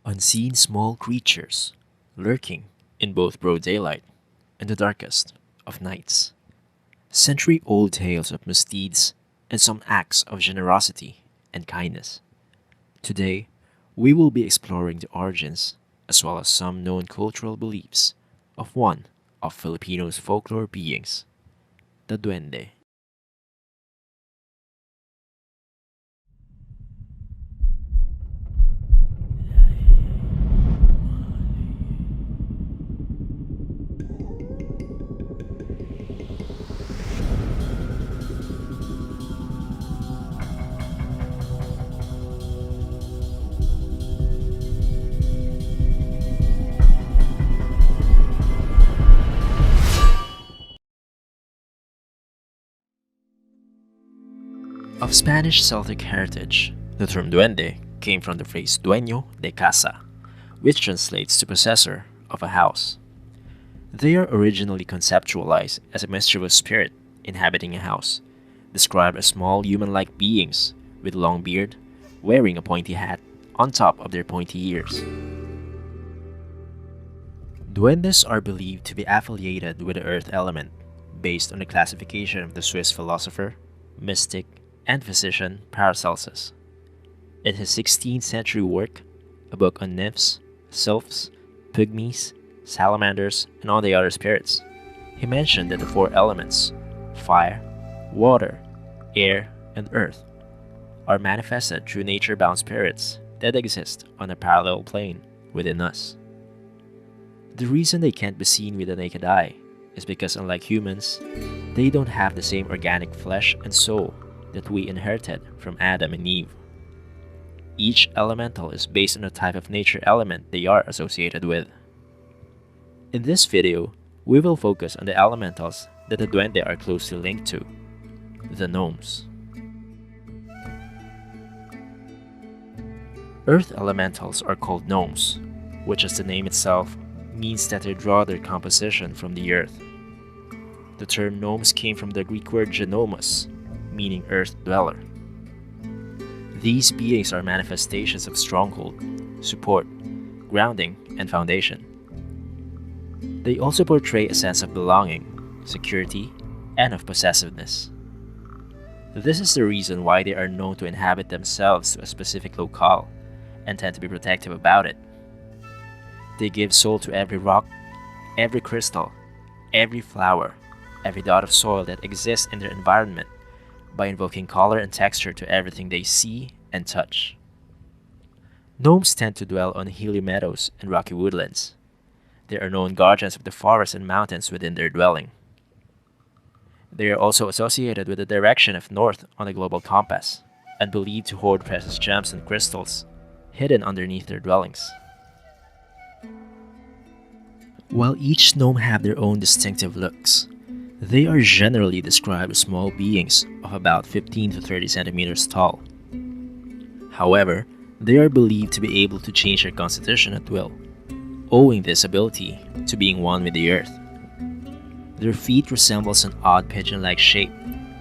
Unseen small creatures lurking in both broad daylight and the darkest of nights. Century-old tales of misdeeds and some acts of generosity and kindness. Today, we will be exploring the origins as well as some known cultural beliefs of one of Filipinos' folklore beings, the Duende. Of Spanish Celtic heritage, the term duende came from the phrase dueño de casa, which translates to possessor of a house. They are originally conceptualized as a mischievous spirit inhabiting a house, described as small human-like beings with long beard, wearing a pointy hat on top of their pointy ears. Duendes are believed to be affiliated with the earth element, based on the classification of the Swiss philosopher, mystic, and physician Paracelsus. In his 16th century work, a book on nymphs, sylphs, pygmies, salamanders, and all the other spirits, he mentioned that the four elements fire, water, air, and earth are manifested through nature-bound spirits that exist on a parallel plane within us. The reason they can't be seen with the naked eye is because, unlike humans, they don't have the same organic flesh and soul that we inherited from Adam and Eve. Each elemental is based on the type of nature element they are associated with. In this video, we will focus on the elementals that the Duende are closely linked to, the gnomes. Earth elementals are called gnomes, which, as the name itself, means that they draw their composition from the earth. The term gnomes came from the Greek word genomos, meaning earth dweller. These beings are manifestations of stronghold, support, grounding, and foundation. They also portray a sense of belonging, security, and of possessiveness. This is the reason why they are known to inhabit themselves to a specific locale and tend to be protective about it. They give soul to every rock, every crystal, every flower, every dot of soil that exists in their environment, by invoking color and texture to everything they see and touch. Gnomes tend to dwell on hilly meadows and rocky woodlands. They are known guardians of the forests and mountains within their dwelling. They are also associated with the direction of north on the global compass, and believed to hoard precious gems and crystals hidden underneath their dwellings. While each gnome have their own distinctive looks, they are generally described as small beings of about 15 to 30 centimeters tall. However, they are believed to be able to change their constitution at will, owing this ability to being one with the earth. Their feet resembles an odd pigeon-like shape,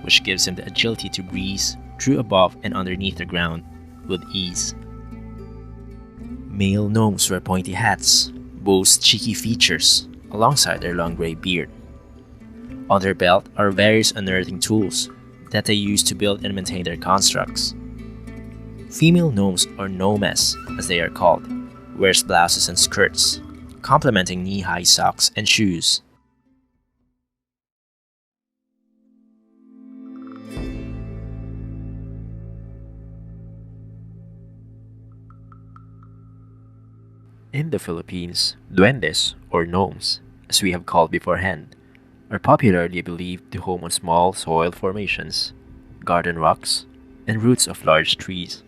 which gives them the agility to breeze through above and underneath the ground with ease. Male gnomes wear pointy hats, boast cheeky features, alongside their long gray beard. On their belt are various unearthing tools that they use to build and maintain their constructs. Female gnomes, or gnomes as they are called, wears blouses and skirts, complementing knee-high socks and shoes. In the Philippines, duendes, or gnomes, as we have called beforehand, are popularly believed to home on small soil formations, garden rocks, and roots of large trees.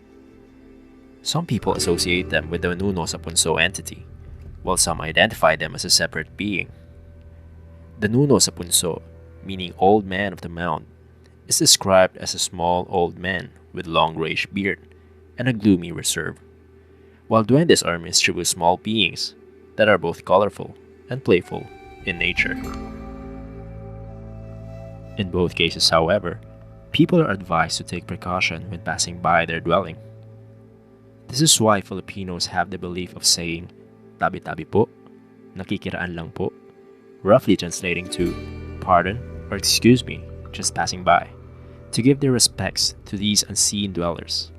Some people associate them with the Nuno sa Punso entity, while some identify them as a separate being. The Nuno sa Punso, meaning old man of the mound, is described as a small old man with long grayish beard and a gloomy reserve, while duendes are mischievous small beings that are both colorful and playful in nature. In both cases, however, people are advised to take precaution when passing by their dwelling. This is why Filipinos have the belief of saying, tabi-tabi po, nakikiraan lang po, roughly translating to, pardon or excuse me, just passing by, to give their respects to these unseen dwellers.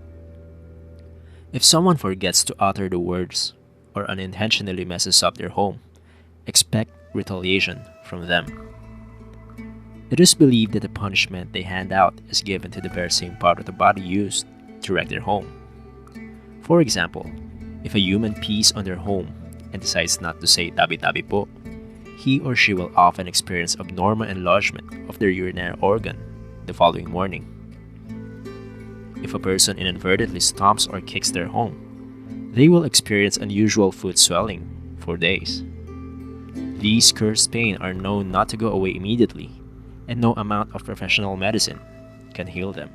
If someone forgets to utter the words or unintentionally messes up their home, expect retaliation from them. It is believed that the punishment they hand out is given to the very same part of the body used to wreck their home. For example, if a human pees on their home and decides not to say tabi-tabi po, he or she will often experience abnormal enlargement of their urinary organ the following morning. If a person inadvertently stomps or kicks their home, they will experience unusual foot swelling for days. These cursed pains are known not to go away immediately, and no amount of professional medicine can heal them.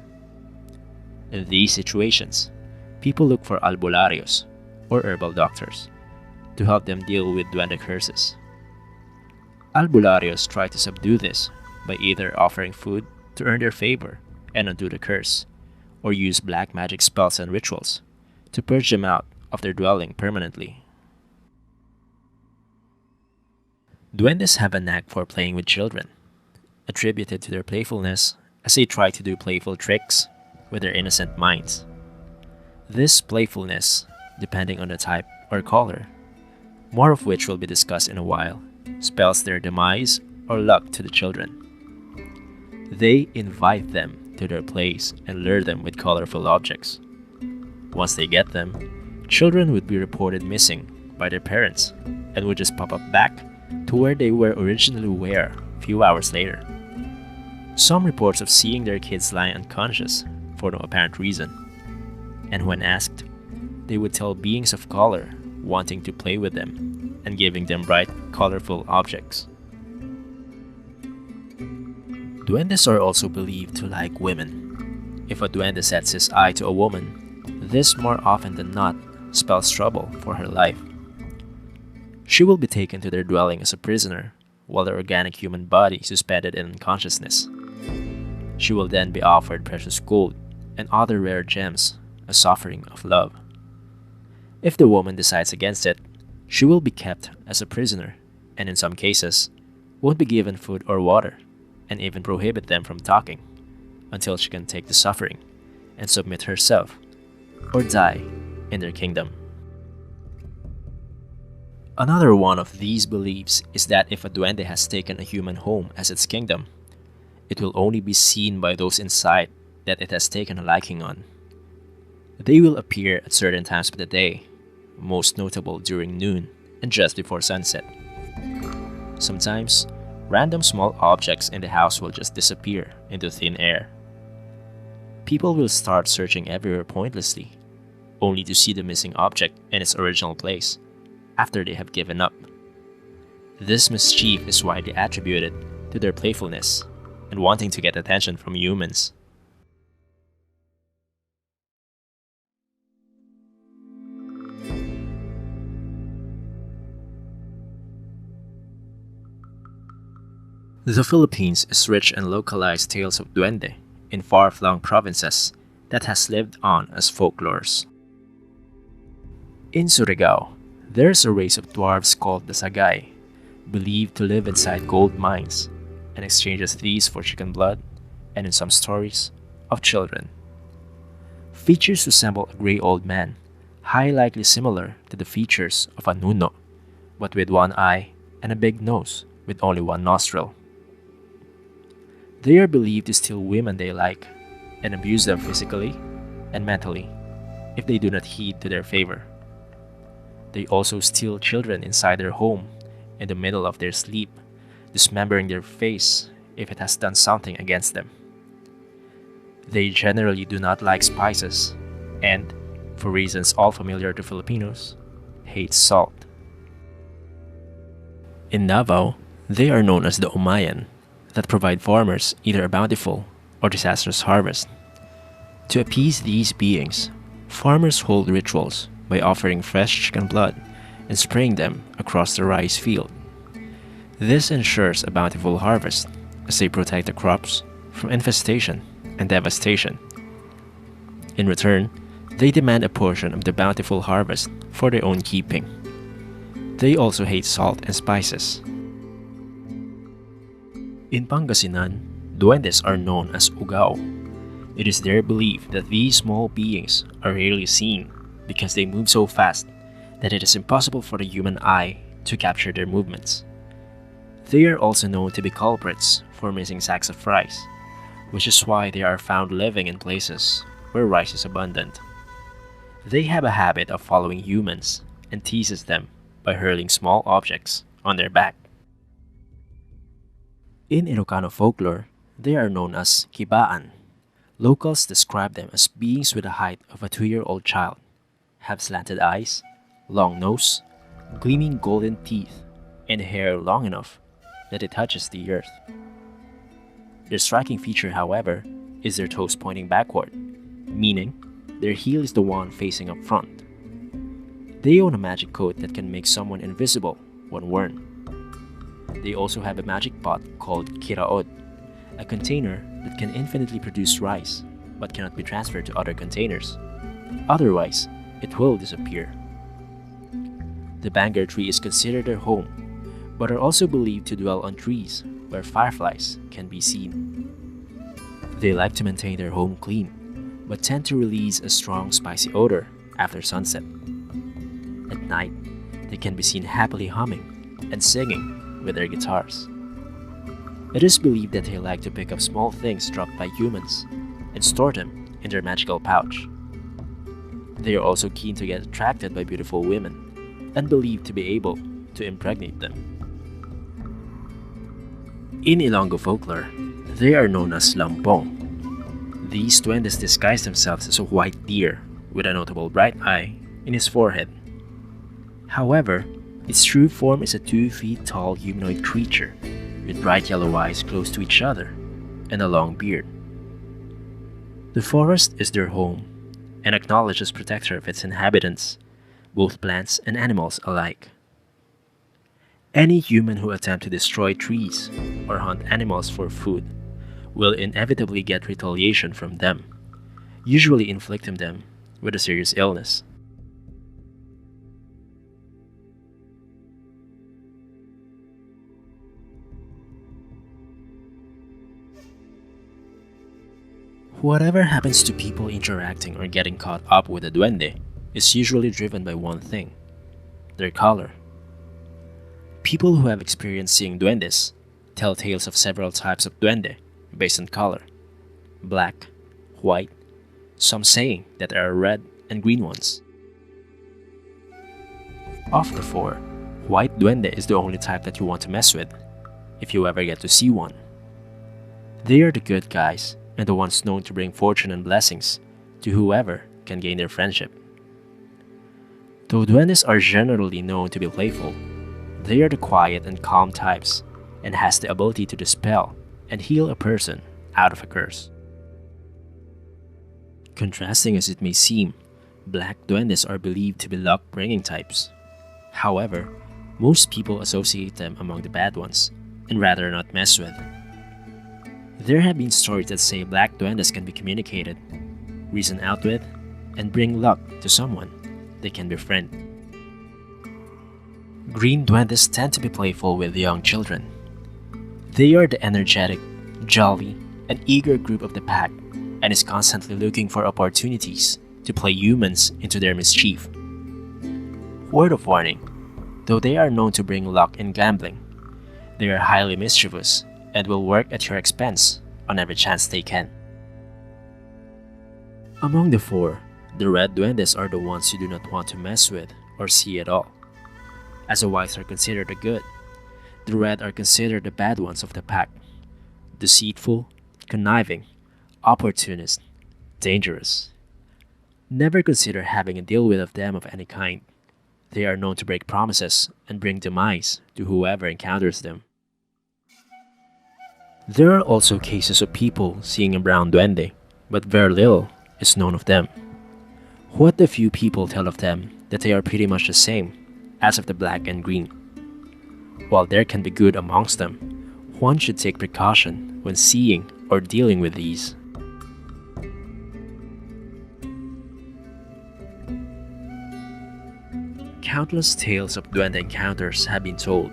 In these situations, people look for albularyo's or herbal doctors to help them deal with duende curses. Albularyo's try to subdue this by either offering food to earn their favor and undo the curse, or use black magic spells and rituals to purge them out of their dwelling permanently. Duendes have a knack for playing with children, attributed to their playfulness as they try to do playful tricks with their innocent minds. This playfulness, depending on the type or color, more of which will be discussed in a while, spells their demise or luck to the children. They invite them to their plays and lure them with colorful objects. Once they get them, children would be reported missing by their parents and would just pop up back to where they were originally a few hours later. Some reports of seeing their kids lying unconscious for no apparent reason, and when asked, they would tell beings of color wanting to play with them and giving them bright, colorful objects. Duendes are also believed to like women. If a duende sets his eye to a woman, this more often than not spells trouble for her life. She will be taken to their dwelling as a prisoner, while the organic human body suspended in unconsciousness. She will then be offered precious gold and other rare gems as offering of love. If the woman decides against it, she will be kept as a prisoner, and in some cases, won't be given food or water, and even prohibit them from talking, until she can take the suffering and submit herself, or die in their kingdom. Another one of these beliefs is that if a duende has taken a human home as its kingdom, it will only be seen by those inside that it has taken a liking on. They will appear at certain times of the day, most notable during noon and just before sunset. Sometimes, random small objects in the house will just disappear into thin air. People will start searching everywhere pointlessly, only to see the missing object in its original place after they have given up. This mischief is widely attributed to their playfulness and wanting to get attention from humans. The Philippines is rich in localized tales of duende in far-flung provinces that has lived on as folklores. In Surigao, there is a race of dwarves called the Sagay, believed to live inside gold mines and exchanges these for chicken blood and, in some stories, of children. Features resemble a gray old man, highly likely similar to the features of a nuno, but with one eye and a big nose with only one nostril. They are believed to steal women they like and abuse them physically and mentally if they do not heed to their favor. They also steal children inside their home in the middle of their sleep, dismembering their face if it has done something against them. They generally do not like spices and, for reasons all familiar to Filipinos, hate salt. In Davao, they are known as the Umayan, that provide farmers either a bountiful or disastrous harvest. To appease these beings, farmers hold rituals by offering fresh chicken blood and spraying them across the rice field. This ensures a bountiful harvest as they protect the crops from infestation and devastation. In return, They demand a portion of the bountiful harvest for their own keeping. They also hate salt and spices. In Pangasinan, duendes are known as ugao. It is their belief that these small beings are rarely seen because they move so fast that it is impossible for the human eye to capture their movements. They are also known to be culprits for missing sacks of rice, which is why they are found living in places where rice is abundant. They have a habit of following humans and teases them by hurling small objects on their back. In Ilocano folklore, they are known as kibaan. Locals describe them as beings with the height of a 2-year-old child, have slanted eyes, long nose, gleaming golden teeth, and hair long enough that it touches the earth. Their striking feature, however, is their toes pointing backward, meaning their heel is the one facing up front. They own a magic coat that can make someone invisible when worn. They also have a magic pot called kiraod, a container that can infinitely produce rice but cannot be transferred to other containers. Otherwise, it will disappear. The bangar tree is considered their home, but are also believed to dwell on trees where fireflies can be seen. They like to maintain their home clean, but tend to release a strong spicy odor after sunset. At night, they can be seen happily humming and singing with their guitars. It is believed that they like to pick up small things dropped by humans and store them in their magical pouch. They are also keen to get attracted by beautiful women and believed to be able to impregnate them. In Ilonggo folklore, they are known as lampong. These duendes disguise themselves as a white deer with a notable bright eye in his forehead. However, its true form is a 2 feet tall humanoid creature with bright yellow eyes close to each other and a long beard. The forest is their home and acknowledges protector of its inhabitants, both plants and animals alike. Any human who attempts to destroy trees or hunt animals for food will inevitably get retaliation from them, usually inflicting them with a serious illness. Whatever happens to people interacting or getting caught up with a duende is usually driven by one thing: their color. People who have experienced seeing duendes tell tales of several types of duende based on color: black, white, some saying that there are red and green ones. Of the 4, white duende is the only type that you want to mess with, if you ever get to see one. They are the good guys and the ones known to bring fortune and blessings to whoever can gain their friendship. Though duendes are generally known to be playful, they are the quiet and calm types and has the ability to dispel and heal a person out of a curse. Contrasting as it may seem, black duendes are believed to be luck-bringing types. However, most people associate them among the bad ones and rather not mess with. There have been stories that say black duendes can be communicated, reason out with, and bring luck to someone they can befriend. Green duendes tend to be playful with young children. They are the energetic, jolly, and eager group of the pack and is constantly looking for opportunities to play humans into their mischief. Word of warning: though they are known to bring luck in gambling, they are highly mischievous and will work at your expense on every chance they can. Among the 4, the red duendes are the ones you do not want to mess with or see at all, as the whites are considered the good. The red are considered the bad ones of the pack: deceitful, conniving, opportunist, dangerous. Never consider having a deal with them of any kind. They are known to break promises and bring demise to whoever encounters them. There are also cases of people seeing a brown duende, but very little is known of them. What the few people tell of them that they are pretty much the same as of the black and green. While there can be good amongst them, one should take precaution when seeing or dealing with these. Countless tales of duende encounters have been told.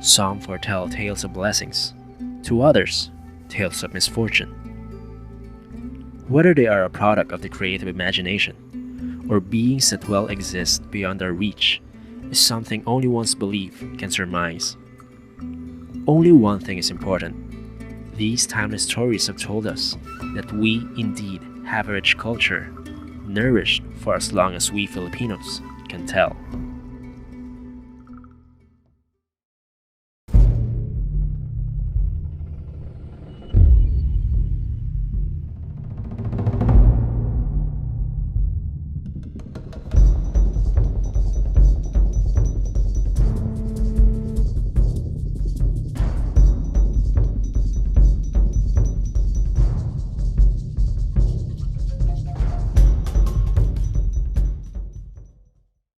Some foretell tales of blessings, to others, tales of misfortune. Whether they are a product of the creative imagination or beings that well exist beyond our reach is something only one's belief can surmise. Only one thing is important. These timeless stories have told us that we indeed have a rich culture, nourished for as long as we Filipinos can tell.